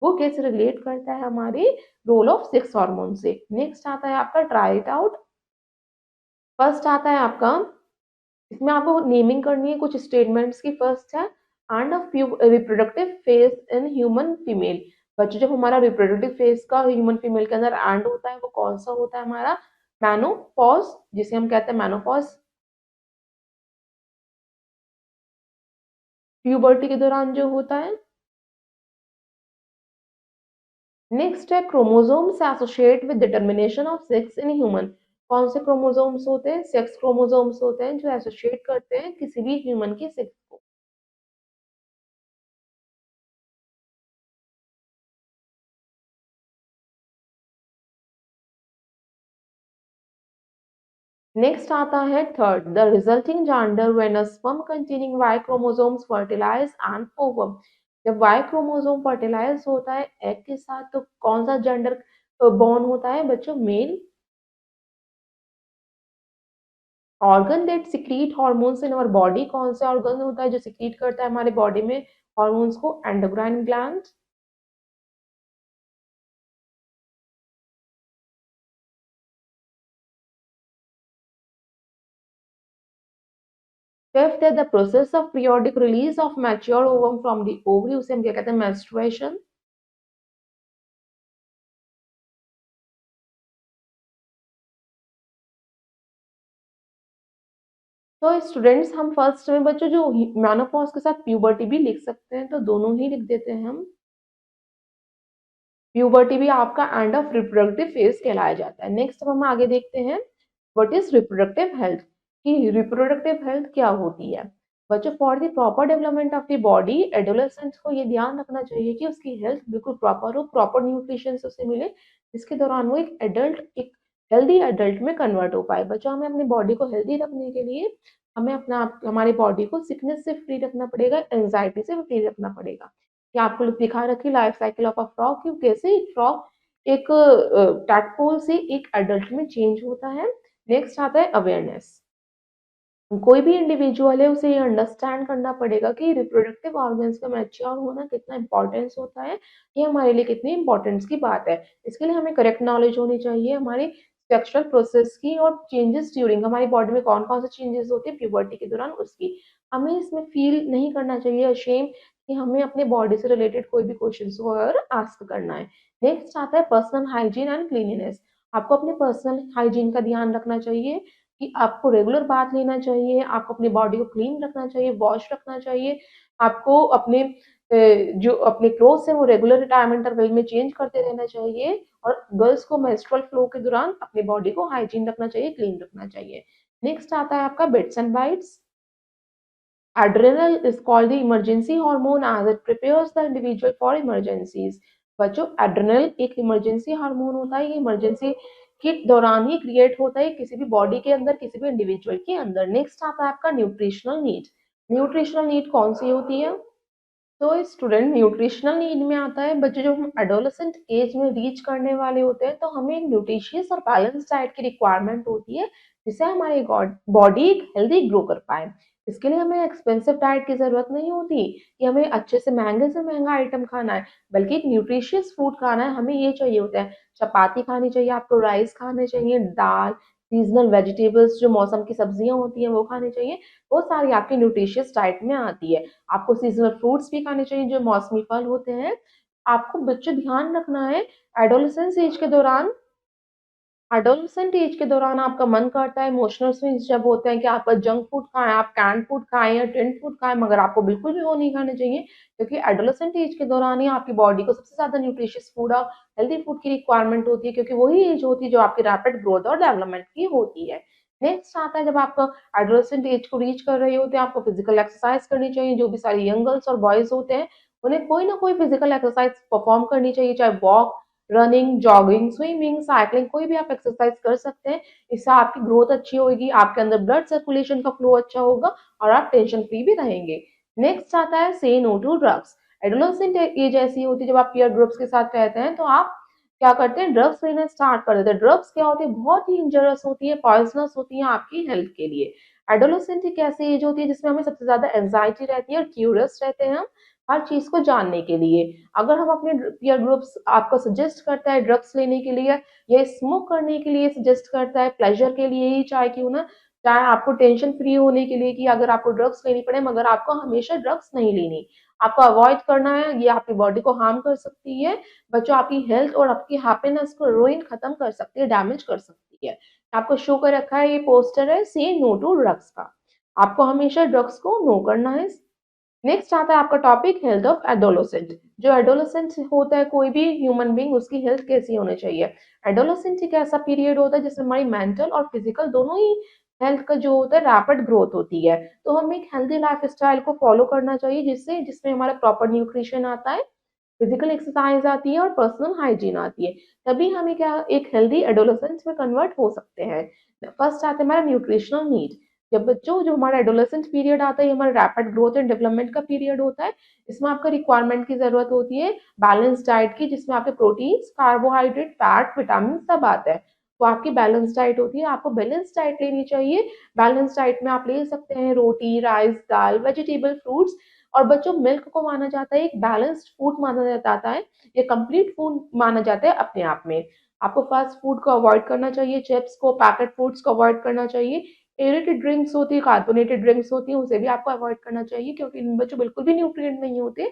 वो कैसे रिलेट करता है हमारे रोल ऑफ सेक्स हार्मोन से। नेक्स्ट आता है आपका ट्राई इट आउट। फर्स्ट आता है आपका, इसमें आपको नेमिंग करनी है कुछ स्टेटमेंट्स की। फर्स्ट है end of reproductive phase in human female. बच्चों जब हमारा रिप्रोडक्टिव फेज का ह्यूमन फीमेल के अंदर एंड होता है वो कौन सा होता है हमारा मेनोपॉज, जिसे हम कहते हैं मेनोपॉज। प्यूबर्टी के दौरान जो होता है। नेक्स्ट है chromosomes associate with determination of sex in human. कौन से क्रोमोसोम्स होते हैं? सेक्स क्रोमोसोम्स होते हैं जो एसोसिएट करते हैं किसी भी ह्यूमन की सेक्स को। नेक्स्ट आता है third, the resulting gender when a sperm containing Y chromosomes fertilize and ovum. जब वाई क्रोमोसोम फर्टिलाइज होता है एग के साथ तो कौन सा जेंडर बॉर्न होता है बच्चों? Male. Organ that secrete hormones in our body, कौन सा ऑर्गन होता है जो सिक्रीट करता है हमारे बॉडी में हार्मोन्स को? Endocrine gland. फिफ्थ है the process of periodic release of mature ovum from the ovary, उसे हम क्या कहते हैं? मेंस्ट्रुएशन। तो स्टूडेंट्स हम फर्स्ट में बच्चों जो मेनोपॉज के साथ प्यूबर्टी भी लिख सकते हैं तो दोनों ही लिख देते हैं हम। प्यूबर्टी भी आपका एंड ऑफ रिप्रोडक्टिव फेज कहलाया जाता है। नेक्स्ट अब हम आगे देखते हैं व्हाट इज रिप्रोडक्टिव हेल्थ, कि रिप्रोडक्टिव हेल्थ क्या होती है। बच्चों for the proper development of the body adolescent को ये ध्यान रखना चाहिए कि उसकी हेल्थ बिल्कुल प्रॉपर हो, प्रॉपर न्यूट्रिशन उसे मिले जिसके दौरान वो एक हेल्दी एडल्ट में कन्वर्ट हो पाए। बच्चों हमें अपनी बॉडी को हेल्दी रखने के लिए हमें हमारी बॉडी को सिकनेस से फ्री रखना पड़ेगा, एंजाइटी से फ्री रखना पड़ेगा। कि आपको दिखा रखी life cycle of a frog कि कैसे एक फ्रॉग एक टैडपोल से एक एडल्ट में चेंज होता है। नेक्स्ट आता है अवेयरनेस। कोई भी इंडिविजुअल है उसे ये अंडरस्टैंड करना पड़ेगा कि रिप्रोडक्टिव ऑर्गन्स का मैच्योर होना कितना इंपॉर्टेंस होता है, ये हमारे लिए कितनी इंपॉर्टेंस की बात है। इसके लिए हमें करेक्ट नॉलेज होनी चाहिए हमारी सेक्सुअल प्रोसेस की और चेंजेस ड्यूरिंग हमारी बॉडी में कौन कौन से चेंजेस होते हैं प्यूबर्टी के दौरान उसकी। हमें इसमें फील नहीं करना चाहिए अशेम कि हमें अपने बॉडी से रिलेटेड कोई भी क्वेश्चन हो अगर आस्क करना है। नेक्स्ट आता है पर्सनल हाइजीन एंड क्लीनिनेस। आपको अपने पर्सनल हाइजीन का ध्यान रखना चाहिए कि आपको रेगुलर बाथ लेना चाहिए, आपको अपनी बॉडी को क्लीन रखना चाहिए, वॉश रखना चाहिए, आपको अपने जो अपने क्लोथ्स हैं वो रेगुलर टाइम इंटरवल में चेंज करते रहना चाहिए और गर्ल्स को मेंस्ट्रुअल फ्लो के दौरान अपनी बॉडी को हाइजीन रखना चाहिए, क्लीन रखना चाहिए। नेक्स्ट आता है आपका bits and bytes. Adrenal is called the emergency hormone as it prepares the individual for emergencies। बच्चों एड्रेनल एक इमरजेंसी हार्मोन होता है, ये इमरजेंसी के दौरान ही क्रिएट होता है किसी भी बॉडी के अंदर, किसी भी इंडिविजुअल के अंदर। नेक्स्ट आता है आपका न्यूट्रिशनल नीड। न्यूट्रिशनल नीड कौन सी होती है? तो स्टूडेंट न्यूट्रिशनल नीड में आता है बच्चे जब हम एडोलेसेंट एज में रीच करने वाले होते हैं तो हमें एक न्यूट्रिशियस और बैलेंस डाइट की रिक्वायरमेंट होती है जिससे हमारी बॉडी एक हेल्दी ग्रो कर पाए। इसके लिए हमें एक्सपेंसिव डाइट की जरूरत नहीं होती कि हमें अच्छे से महंगा आइटम खाना है, बल्कि एक न्यूट्रिशियस फूड खाना है। हमें ये चाहिए होता है चपाती खानी चाहिए, आपको राइस खाने चाहिए, दाल, सीजनल वेजिटेबल्स जो मौसम की सब्जियां होती हैं वो खानी चाहिए। वो सारी आपकी न्यूट्रिशियस डाइट में आती है। आपको सीजनल फ्रूट्स भी खाने चाहिए जो मौसमी फल होते हैं। आपको बच्चों ध्यान रखना है एडोलेसेंस एज के दौरान, एडोलेसेंट एज के दौरान आपका मन करता है, इमोशनल स्विंग्स जब होते हैं कि आपका जंक फूड खाएं, आप कैंड फूड खाएं या टिन फूड खाएं, मगर आपको बिल्कुल भी वो नहीं खाने चाहिए क्योंकि एडोलेसेंट एज के दौरान ही आपकी बॉडी को सबसे ज्यादा न्यूट्रिशियस फूड और हेल्दी फूड की रिक्वायरमेंट होती है क्योंकि वही एज होती है जो आपकी रैपिड ग्रोथ और डेवलपमेंट की होती है। नेक्स्ट आता है जब आप एडोलेसेंट एज को रीच कर रहे होते हैं आपको फिजिकल एक्सरसाइज करनी चाहिए। जो भी सारे यंग गर्ल्स और बॉयज होते हैं उन्हें कोई ना कोई फिजिकल एक्सरसाइज परफॉर्म करनी चाहिए, चाहे walk, running, jogging, swimming, cycling, कोई भी आप एक्सरसाइज कर सकते हैं। इससे आपकी ग्रोथ अच्छी होगी, आपके अंदर ब्लड सर्कुलेशन का फ्लो अच्छा होगा और आप टेंशन फ्री भी रहेंगे। नेक्स्ट आता है say no to drugs. Adolescent age ऐसी होती है जब आप पीयर ग्रुप्स के साथ रहते हैं तो आप क्या करते हैं ड्रग्स लेना स्टार्ट कर देते हैं। ड्रग्स क्या होती है? बहुत ही इंजरियस होती है, पॉइजनस होती है आपकी हेल्थ के लिए। एडोलेसेंट एक ऐसी एज होती है जिसमें हमें सबसे ज्यादा एंजाइटी रहती है और क्यूरियस रहते हैं हम हर चीज को जानने के लिए। अगर हम अपने पीयर ग्रुप्स आपको सजेस्ट करता है ड्रग्स लेने के लिए या स्मोक करने के लिए सजेस्ट करता है प्लेजर के लिए ही चाहे क्यों ना, चाहे आपको टेंशन फ्री होने के लिए कि अगर आपको ड्रग्स लेनी पड़े मगर आपको हमेशा ड्रग्स नहीं लेनी, आपको अवॉइड करना है, ये आपकी बॉडी को हार्म कर सकती है बच्चों, आपकी हेल्थ और आपकी हैप्पीनेस को रोइन खत्म कर सकती है, डैमेज कर सकती है। आपको शो कर रखा है ये पोस्टर है से नो टू ड्रग्स का। आपको हमेशा ड्रग्स को नो करना है। नेक्स्ट आता है आपका टॉपिक हेल्थ ऑफ एडोलसेंट। जो एडोलसेंट होता है कोई भी ह्यूमन बीइंग, उसकी हेल्थ कैसी होनी चाहिए। एडोलसेंट एक ऐसा पीरियड होता है जिसमें हमारी मेंटल और फिजिकल दोनों ही हेल्थ का जो होता है रैपिड ग्रोथ होती है। तो हमें एक हेल्दी लाइफ स्टाइल को फॉलो करना चाहिए जिसमें हमारा प्रॉपर न्यूट्रिशन आता है, फिजिकल एक्सरसाइज आती है और पर्सनल हाइजीन आती है। तभी हमें क्या एक हेल्दी एडोलेसेंस में कन्वर्ट हो सकते हैं। फर्स्ट आता है हमारा न्यूट्रिशनल नीड। जब बच्चों जो हमारा एडोलेसेंस पीरियड आता है ये हमारा रैपिड ग्रोथ एंड डेवलपमेंट का पीरियड होता है। इसमें आपका रिक्वायरमेंट की जरूरत होती है बैलेंस डाइट की, जिसमें आपके प्रोटीन्स, कार्बोहाइड्रेट, फैट, विटामिन सब आता है। तो आपकी बैलेंस डाइट होती है, आपको बैलेंस डाइट लेनी चाहिए। बैलेंस डाइट में आप ले सकते हैं रोटी, राइस, दाल, वेजिटेबल, फ्रूट्स। और बच्चों मिल्क को माना जाता है एक बैलेंस्ड फूड माना जाता है, ये कंप्लीट फूड माना जाता है अपने आप में। आपको फास्ट फूड को अवॉइड करना चाहिए, चिप्स को, पैकेट फूड्स को अवॉइड करना चाहिए। एरेटेड ड्रिंक्स होती है, कार्बोनेटेड ड्रिंक्स होती है, उसे भी आपको अवॉइड करना चाहिए क्योंकि इन बच्चों बिल्कुल भी न्यूट्रिएंट नहीं होते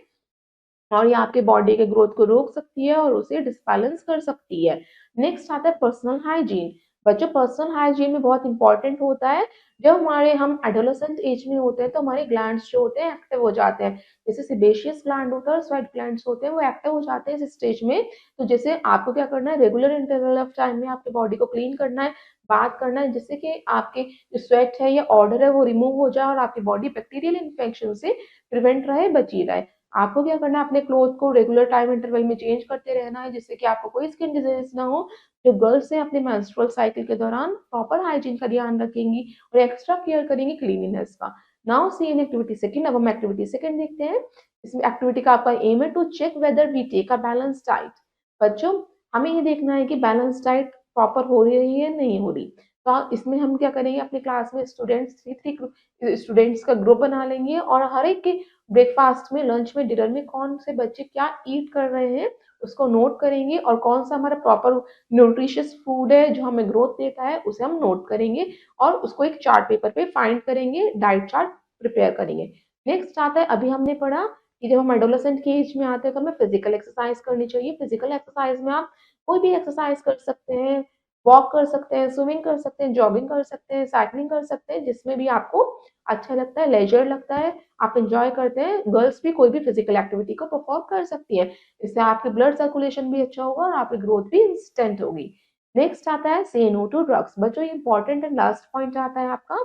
और ये आपके बॉडी के ग्रोथ को रोक सकती है और उसे डिसबैलेंस कर सकती है। नेक्स्ट आता है पर्सनल हाइजीन। बच्चों पर्सनल हाइजीन में बहुत इंपॉर्टेंट होता है। जब हम एडोलेसेंट एज में होते हैं तो हमारे ग्लैंड्स जो होते हैं एक्टिव हो जाते हैं। जैसे सेबेशियस ग्लैंड होता है और स्वेट ग्लैंड्स होते हैं, वो एक्टिव हो जाते हैं इस स्टेज में। तो जैसे आपको क्या करना है, रेगुलर इंटरवल ऑफ टाइम में आपके बॉडी को क्लीन करना है, बात करना है, जिससे कि आपके जो स्वेट है या ऑर्डर है वो रिमूव हो जाए और आपकी बॉडी बैक्टीरियल इन्फेक्शन से प्रिवेंट रहे, बची रहे। आपको क्या करना है, अपने क्लोथ को रेगुलर टाइम इंटरवल में चेंज करते रहना है जिससे कि आपको कोई स्किन डिजीज ना हो। जो गर्ल्स हैं अपने मेंस्ट्रुअल साइकिल के दौरान प्रॉपर हाइजीन का ध्यान रखेंगी और एक्स्ट्रा केयर करेंगी क्लीनिनेस का। Now see in activity second. अब हम एक्टिविटी सेकंड देखते हैं। इसमें एक्टिविटी का आपका एम है to check whether we take a balance diet. बच्चों हमें ये देखना है कि बैलेंस डाइट प्रॉपर हो रही है नहीं हो रही। तो इसमें हम क्या करेंगे, अपने क्लास में स्टूडेंट्स थ्री थ्री स्टूडेंट्स का ग्रुप बना लेंगे और हर एक के ब्रेकफास्ट में, लंच में, डिनर में कौन से बच्चे क्या ईट कर रहे हैं उसको नोट करेंगे और कौन सा हमारा प्रॉपर न्यूट्रिशियस फूड है जो हमें ग्रोथ देता है उसे हम नोट करेंगे और उसको एक चार्ट पेपर पे फाइंड करेंगे, डाइट चार्ट प्रिपेयर करेंगे। नेक्स्ट आता है, अभी हमने पढ़ा कि जब हम एडोलेसेंट की एज में आते हैं तो हमें फिजिकल एक्सरसाइज करनी चाहिए। फिजिकल एक्सरसाइज में आप कोई भी एक्सरसाइज कर सकते हैं, वॉक कर सकते हैं, स्विमिंग कर सकते हैं, जॉगिंग कर सकते हैं, साइकिलिंग कर सकते हैं, जिसमें भी आपको अच्छा लगता है, लेजर लगता है, आप एंजॉय करते हैं। गर्ल्स भी कोई भी फिजिकल एक्टिविटी को परफॉर्म कर सकती हैं। इससे आपके ब्लड सर्कुलेशन भी अच्छा होगा और आपकी ग्रोथ भी इंस्टेंट होगी। नेक्स्ट आता है से नो टू ड्रग्स। बच्चों ये इंपॉर्टेंट एंड लास्ट पॉइंट आता है आपका।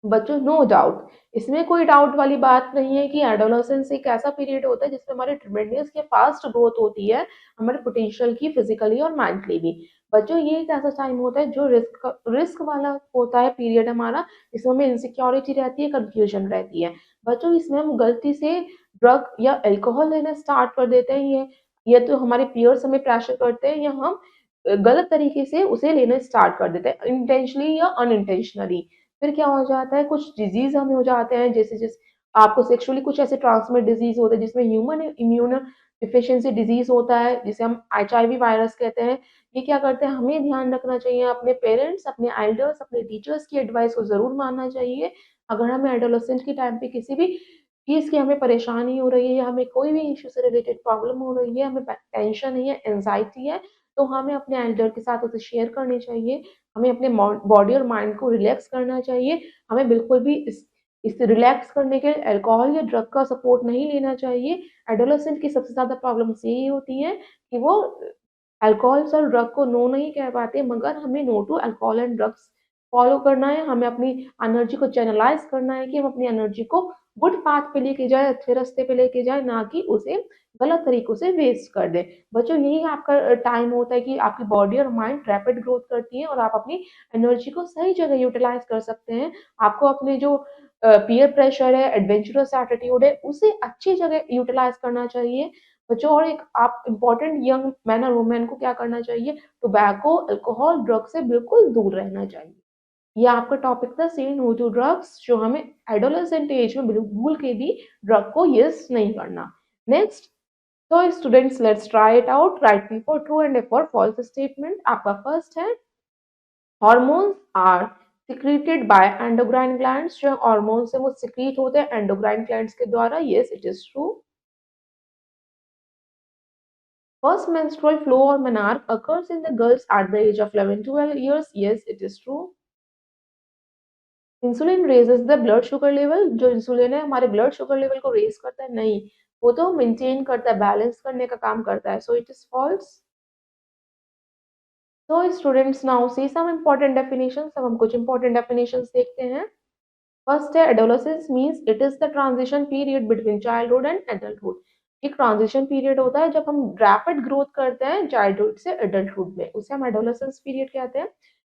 बच्चों नो डाउट, इसमें कोई डाउट वाली बात नहीं है कि एडोलेसेंस एक ऐसा पीरियड होता है जिसमें हमारे ट्रिमेंडस की फास्ट ग्रोथ होती है, हमारे पोटेंशियल की फिजिकली और मेंटली भी। बच्चों ये एक ऐसा टाइम होता है जो रिस्क वाला होता है पीरियड हमारा, इसमें हमें इनसिक्योरिटी रहती है, कंफ्यूजन रहती है। बच्चों इसमें हम गलती से ड्रग या अल्कोहल लेना स्टार्ट कर देते हैं, ये तो हमारे पियर्स हमें प्रेशर करते हैं या हम गलत तरीके से उसे लेना स्टार्ट कर देते हैं, इंटेंशनली या अनइंटेंशनली। फिर क्या हो जाता है, कुछ डिजीज हमें हो जाते हैं, जैसे आपको सेक्सुअली कुछ ऐसे ट्रांसमिट डिजीज होते हैं जिसमें ह्यूमन इम्यून डिफिशियंसी डिजीज होता है जिसे हम एचआईवी वायरस कहते हैं। ये क्या करते हैं, हमें ध्यान रखना चाहिए, अपने पेरेंट्स, अपने एल्डर्स, अपने टीचर्स की एडवाइस को जरूर मानना चाहिए। अगर हमें एडोलेसेंट के टाइम पे किसी भी चीज की हमें परेशानी हो रही है या हमें कोई भी इश्यू से रिलेटेड प्रॉब्लम हो रही है, हमें टेंशन है या एंजाइटी है, तो हमें अपने एल्डर के साथ उसे शेयर करनी चाहिए। हमें अपने बॉडी और माइंड को रिलैक्स करना चाहिए। हमें बिल्कुल भी इस रिलैक्स करने के लिए अल्कोहल या ड्रग का सपोर्ट नहीं लेना चाहिए। एडोलेसेंट की सबसे ज़्यादा प्रॉब्लम्स यही होती हैं कि वो अल्कोहल्स और ड्रग को नो नहीं कह पाते, मगर हमें no to alcohol and drugs follow करना है। हमें अपनी एनर्जी को चैनलाइज़ करना है कि हम अपनी एनर्जी को गुड पाथ पे लेके जाएँ, अच्छे रास्ते पे लेके जाएँ, ना कि उसे गलत तरीकों से वेस्ट कर दें। बच्चों यही आपका टाइम होता है कि आपकी बॉडी और माइंड रैपिड ग्रोथ करती है और आप अपनी एनर्जी को सही जगह यूटिलाइज कर सकते हैं। आपको अपने जो पीयर प्रेशर है, एडवेंचरस एटीट्यूड है, उसे अच्छी जगह यूटिलाइज करना चाहिए। बच्चों और एक आप इम्पोर्टेंट यंग मैन और वुमेन को क्या करना चाहिए, टोबैको, अल्कोहल, ड्रग से बिल्कुल दूर रहना चाहिए। ये आपका टॉपिक था से नो टू ड्रग्स, जो हमें एडोलेसेंट एज में बिल्कुल के भी ड्रग को यस नहीं करना। नेक्स्ट, तो students let's try it out. Write me for true and for false statement. आपका फर्स्ट है hormones are secreted by endocrine glands. जो हॉर्मोन्स है वो सिक्रीट होते हैं एंडोक्राइन ग्लैंड्स के द्वारा। Yes it is true. First menstrual flow or menarche occurs in the girls at the age of 11 12 years. Yes it is true. Insulin raises the blood sugar level, जो insulin है हमारे blood sugar level को raise करता है, नहीं, वो तो maintain करता है, बैलेंस करने का काम करता है, सो इट इज फॉल्स। तो students now see some important definitions, अब हम कुछ इंपॉर्टेंट डेफिनेशंस देखते हैं। फर्स्ट है adolescence means it is the transition period between childhood and adulthood. एक ट्रांजिशन पीरियड होता है जब हम रैपिड ग्रोथ करते हैं चाइल्डहुड से एडल्टहुड में, उसे हम एडोलेसेंस पीरियड कहते हैं।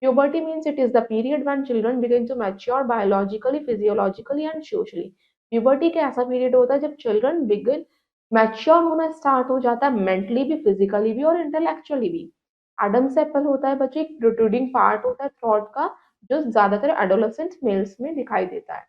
Puberty means it is the period when children begin to mature biologically, physiologically and socially. Puberty का ऐसा पीरियड होता है जब चिल्ड्रन बिगिन मैच्योर होना स्टार्ट हो जाता है, मेंटली भी, फिजिकली भी और इंटेलेक्चुअली भी। एडम्स एप्पल होता है बच्चे, एक प्रोट्रूडिंग पार्ट होता है थ्रोट का, जो ज्यादातर एडोलेसेंट मेल्स में दिखाई देता है।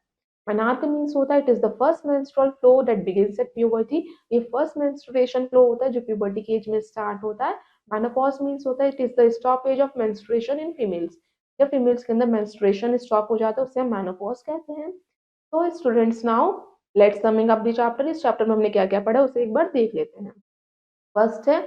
मेनार्के मीन्स होता है it is the first menstrual flow that begins at puberty. ये फर्स्ट मेंस्ट्रुएशन फ्लो होता है जो प्यूबर्टी की एज में स्टार्ट होता है। मेनोपॉज मीन्स होता है it is the stoppage of menstruation in females. जब फीमेल्स के अंदर मेंस्ट्रुएशन स्टॉप हो जाता है उसे हम मेनोपॉज कहते हैं। तो students now let's summing up the chapter. इस चैप्टर में हमने क्या क्या पढ़ा उसे एक बार देख लेते हैं। First है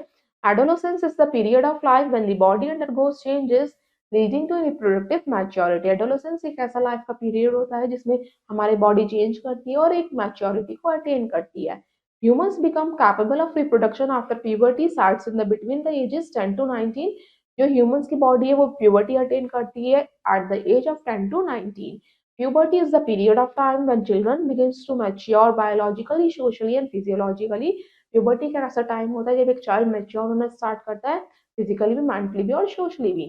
adolescence is the period of life when the body undergoes changes leading to reproductive maturity। adolescence एक ऐसा लाइफ का पीरियड होता है जिसमें हमारी बॉडी चेंज करती है और एक मैच्योरिटी को अटेन करती है। Humans become capable of reproduction after puberty starts in the between the ages 10 to 19। जो humans की बॉडी है वो puberty अटेन करती है at the age of 10 to 19। Puberty is the period of time when children begins to mature biologically, socially and physiologically। Puberty का ऐसा time होता है जब एक चाइल्ड मैच्योर होना स्टार्ट करता है, फिजिकली भी, मेंटली भी और सोशली भी।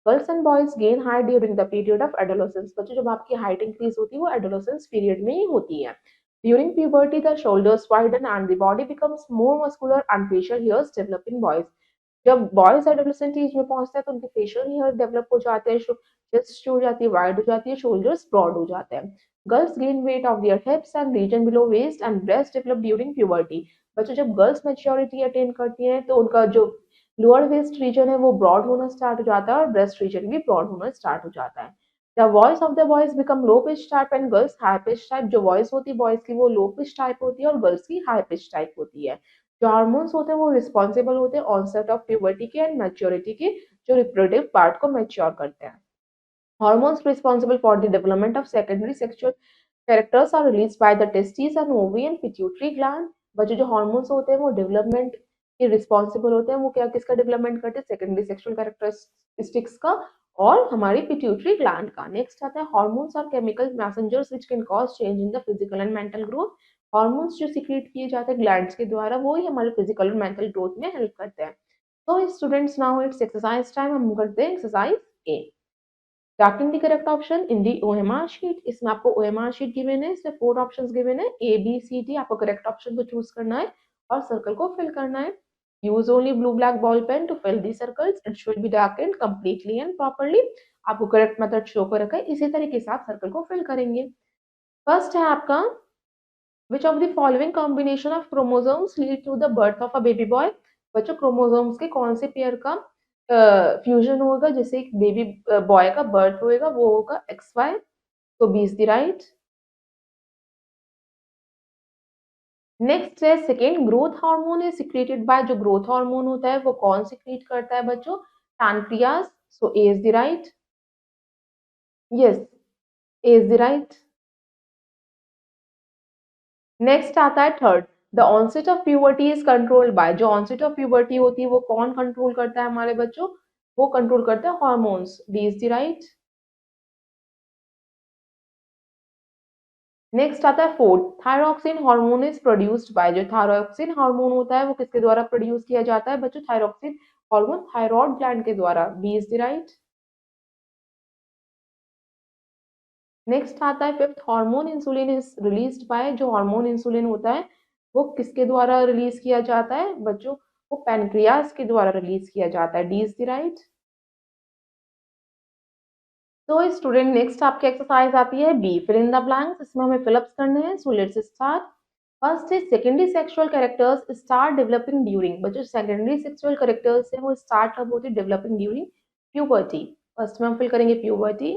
Girls and boys gain height during the period of adolescence. बच्चों जब आपकी हाइट इंक्रीज होती है वो एडोलेसेंस पीरियड में ही होती है। During puberty the shoulders widen and the body becomes more muscular and facial hairs develop in boys. जब बॉयज एडोलेसेंट एज में पहुंचते हैं तो उनके फेशियल हेयर डेवलप हो जाते हैं, चेस्ट हो जाती है, वाइड हो जाती है, शोल्डर्स ब्रॉड हो जाते हैं। Girls gain weight of their hips and region below waist and breast develop during puberty. बच्चों जब गर्ल्स मैच्योरिटी अटेन करती हैं तो उनका जो लोअर वेस्ट रीजन है वो ब्रॉड होना स्टार्ट हो जाता है और ब्रेस्ट रीजन भी ब्रॉड होना स्टार्ट हो जाता है। The voice of the boys become low pitch type and girls high pitch type. जो वॉइस होती है बॉयज की वो लो पिच टाइप होती है और गर्ल्स की हाई पिच टाइप होती है। जो हार्मोन्स होते हैं वो रिस्पॉन्सिबल होते हैं ऑनसेट ऑफ प्यूबर्टी के एंड मैच्योरिटी के, जो रिप्रोडक्टिव पार्ट को मैच्योर करते हैं। Hormones responsible for the development of secondary sexual characters are released by the testes and ovary and pituitary gland। बच्चे जो हॉर्मोन्स होते हैं वो डेवलपमेंट के रिस्पॉन्सिबल होते हैं, वो क्या किसका डेवलपमेंट करते हैं, सेकेंडरी सेक्सुअल कैरेक्टरिस्टिक्स का और हमारी पिट्यूटरी ग्लैंड का। नेक्स्ट आता है hormones are chemical messengers which can cause change in the physical and mental growth. Hormones जो सीक्रेट किए जाते हैं ग्लैंड्स के द्वारा वो ही हमारे फिजिकल और मेंटल ग्रोथ में हेल्प करते हैं। तो students now it's exercise time, हम करते हैं exercise A. Tracking the correct option in the OMR sheet। इसमें आपको OMR sheet गिवन है, इसमें 4 ऑप्शंस गिवन है, A B C D। आपको करेक्ट ऑप्शन को चूज करना है और सर्कल को फिल करना है। Use only blue black ball pen to fill the circles, it should be darkened completely and properly. आपको करेक्ट मेथड शो कर रखा है, इसी तरीके से आप सर्कल को फिल करेंगे। फर्स्ट है आपका which of the following combination of chromosomes lead to the birth of a baby boy. बच्चों क्रोमोसोम्स के कौन से पेयर का फ्यूजन होगा जिससे एक बेबी बॉय का बर्थ होएगा, वो होगा एक्स वाई। तो B is the right. Next है second growth hormone is secreted by. जो ग्रोथ हार्मोन होता है वो कौन सिक्रेट करता है बच्चों, pancreas. So A is the right. Yes, A is the right. Next आता है third the onset of puberty is controlled by. जो ऑनसेट ऑफ प्यूबर्टी होती है वो कौन कंट्रोल करता है हमारे बच्चों, वो कंट्रोल करता है hormones. D is the right. Next आता है fourth thyroxine hormone is produced by. जो थायरॉक्सिन हार्मोन होता है वो किसके द्वारा प्रोड्यूस किया जाता है बच्चों, थायरॉक्सिन हार्मोन थायरॉयड ग्लैंड के द्वारा। B is the right. Next आता है fifth hormone insulin is released by. जो हार्मोन इंसुलिन होता है वो किसके द्वारा रिलीज किया जाता है बच्चों, वो पैनक्रियास के द्वारा रिलीज किया जाता है। D is the right. तो स्टूडेंट नेक्स्ट आपकी एक्सरसाइज आती है B fill in the blanks. इसमें हमें फिलअप्स करने हैं, so let's start. First is secondary sexual characters start developing during. बच्चों सेकेंडरी सेक्सुअल कैरेक्टर्स है वो स्टार्ट कब होती है, डेवलपिंग ड्यूरिंग प्यूबर्टी। फर्स्ट में हम फिल करेंगे प्यूबर्टी,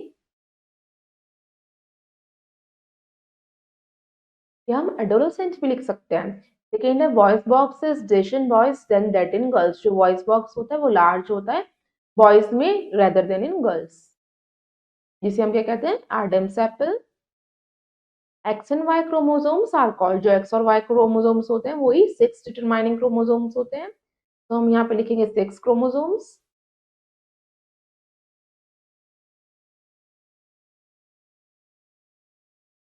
या हम एडोलेसेंट भी लिख सकते हैं। सेकेंड है voice box is dish in boys then that in girls. जो वॉइस बॉक्स होता है वो लार्ज होता है बॉयज में रेदर देन इन गर्ल्स। जिसे हम क्या कहते हैं, Adam's apple. X and Y chromosomes are called, जो एक्स और वाई क्रोमोसोम्स होते हैं वही 6 डिटरमाइनिंग क्रोमोसोम्स होते हैं, तो हम यहाँ पे लिखेंगे 6 क्रोमोसोम्स।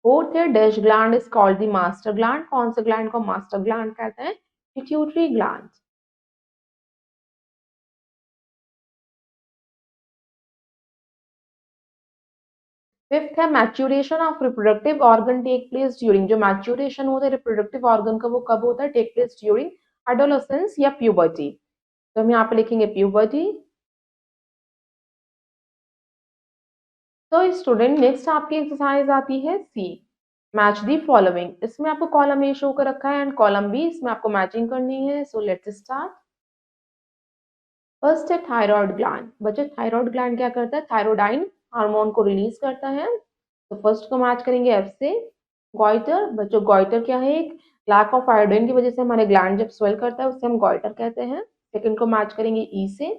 फोर्थ है dash gland is called the master gland, कौन से ग्लैंड को मास्टर ग्लैंड कहते हैं, पिट्यूटरी ग्लैंड। फिफ्थ है maturation of reproductive organ take place during, जो मैच्यूरेशन होता है रिप्रोडक्टिव ऑर्गन का वो कब होता है, टेक प्लेस ड्यूरिंग एडोलेसेंस या प्यूबर्टी, तो हम यहाँ पे लिखेंगे प्यूबर्टी। तो स्टूडेंट नेक्स्ट आपकी एक्सरसाइज आती है सी, मैच दी फॉलोइंग। इसमें आपको कॉलम ए शो कर रखा है एंड कॉलम बी, इसमें आपको मैचिंग करनी है। सो लेट्स स्टार्ट। फर्स्ट है थायराइड ग्लैंड। बच्चे थायराइड ग्लैंड क्या करता है, थायरोडाइन हार्मोन को रिलीज करता है। तो फर्स्ट को मैच करेंगे एफ से। गॉइटर, बच्चों गॉइटर क्या है, एक लैक ऑफ आयोडीन की वजह से हमारे ग्लैंड जब स्वेल करता है उससे हम गॉइटर कहते हैं। सेकंड को मैच करेंगे ई से।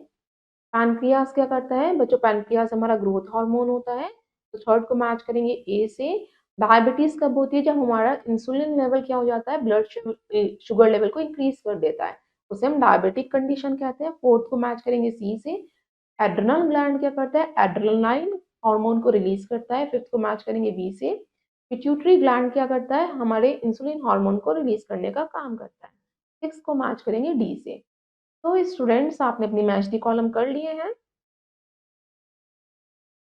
पैनक्रियास क्या करता है बच्चों, पैनक्रियास हमारा ग्रोथ हार्मोन होता है। तो थर्ड को मैच करेंगे ए से। डायबिटीज कब होती है, जब हमारा इंसुलिन लेवल क्या हो जाता है, ब्लड शुगर लेवल को इंक्रीज कर देता है, उसे हम डायबिटिक कंडीशन कहते हैं। फोर्थ को मैच करेंगे सी से। एड्रेनल ग्लैंड क्या करता है, एड्रेनालाइन हार्मोन को रिलीज करता है। फिफ्थ को मैच करेंगे बी से। पिट्यूटरी ग्लैंड क्या करता है, हमारे इंसुलिन हार्मोन को रिलीज करने का काम करता है। सिक्स को मैच करेंगे डी से। तो स्टूडेंट्स आपने अपनी मैच दी कॉलम कर लिए हैं।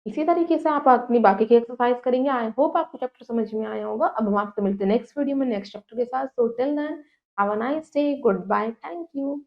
इसी तरीके से आप अपनी बाकी की एक्सरसाइज करेंगे। आई होप आपको चैप्टर समझ में आया होगा। अब हम आपसे मिलते हैं नेक्स्ट वीडियो में नेक्स्ट चैप्टर के साथ। So till then have a nice day, goodbye, thank you.